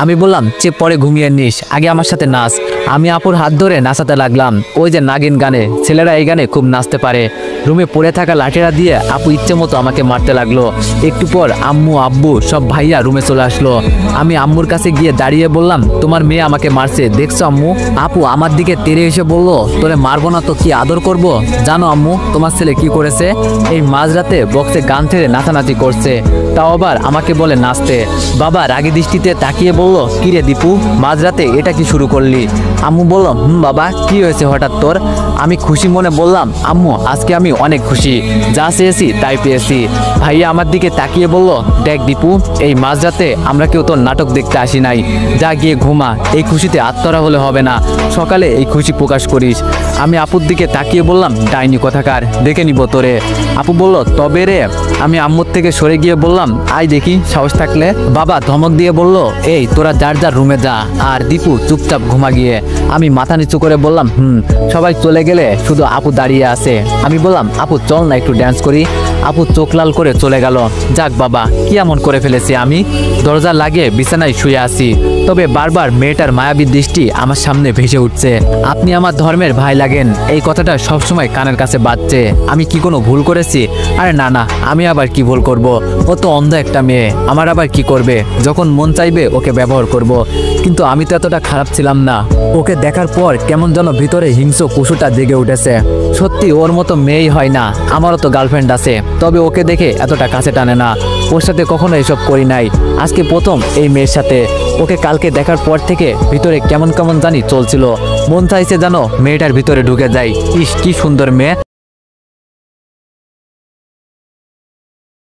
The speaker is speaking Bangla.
আমি বললাম যে পরে ঘুমিয়ে নিস, আগে আমার সাথে নাচ। আমি আপুর হাত ধরে নাচাতে লাগলাম। ওই যে নাগিন গানে, ছেলেরা এই গানে খুব নাচতে পারে। রুমে পড়ে থাকা লাঠিরা দিয়ে আপু ইচ্ছে মতো আমাকে মারতে লাগলো। একটু পর আম্মু আব্বু সব ভাইয়া রুমে চলে আসলো। আমি আম্মুর কাছে গিয়ে দাঁড়িয়ে বললাম, তোমার মেয়ে আমাকে মারছে, দেখছো আম্মু? আপু আমার দিকে তেড়ে এসে বলল, তোরে মারবো না তো কি আদর করব? জানো আম্মু তোমার ছেলে কি করেছে? এই মাঝরাতে বক্সে গান ছেড়ে নাচানাচি করছে, তাও আবার আমাকে বলে নাচতে। বাবা রাগী দৃষ্টিতে তাকিয়ে বলল, কিরে দীপু, মাঝরাতে এটা কি শুরু করলি? আম্মু বলল, বাবা কি হয়েছে হঠাৎ তোর? আমি খুশি মনে বললাম, আম্মু আজকে আমি অনেক খুশি, যা চেয়েছি তাই পেয়েছি। ভাইয়া আমার দিকে তাকিয়ে বলল, দেখ দীপু, এই মাঝরাতে আমরা কেউ তোর নাটক দেখতে আসি নাই, যা গিয়ে ঘুমা। এই খুশিতে আত্মরা হলে হবে না, সকালে এই খুশি প্রকাশ করিস। আমি আপুর দিকে তাকিয়ে বললাম, ডাইনি কথাকার, দেখে নিব তোরে। আপু বলল, তবে রে? আমি আম্মুর থেকে সরে গিয়ে বললাম, আয় দেখি সাহস থাকলে। বাবা ধমক দিয়ে বলল, এই তোরা যার যার রুমে যা, আর দীপু চুপচাপ ঘুমা গিয়ে। আমি মাথা নিচু করে বললাম, সবাই চলে গেলে শুধু আপু দাঁড়িয়ে আছে। আমি বললাম, আপু চল না একটু ড্যান্স করি। আপু চোখ লাল করে চলে গেল। যাক বাবা, কি এমন করে ফেলেছি আমি? দরজা লাগিয়ে বিছানায় শুয়ে আছি, তবে বারবার মেয়েটার মায়াবী দৃষ্টি আমার সামনে ভেসে উঠছে। আপনি আমার ধর্মের ভাই লাগেন, এই কথাটা সবসময় কানের কাছে বাজছে। আমি কি কোনো ভুল করেছি? আরে না না, আমি আবার কি ভুল করব? ও তো অন্ধ একটা মেয়ে, আমার আবার কি করবে? যখন মন চাইবে ওকে ব্যবহার করব। কিন্তু আমি তো এতটা খারাপ ছিলাম না। ওকে দেখার পর কেমন যেন ভিতরে হিংস্র পশুটা জেগে উঠেছে। সত্যি ওর মতো মেয়েই হয় না, আমারও তো গার্লফ্রেন্ড আছে, তবে ওকে দেখে এতটা কাছে টানে না। ওর সাথে কখনো এসব করি নাই, আজকে প্রথম এই মেয়ের সাথে। ওকে কালকে দেখার পর থেকে ভিতরে কেমন কেমন জানি চলছিল। মন চাইছে জানো মেয়েটার ভিতরে ঢুকে যাই। ইস কি সুন্দর মেয়ে,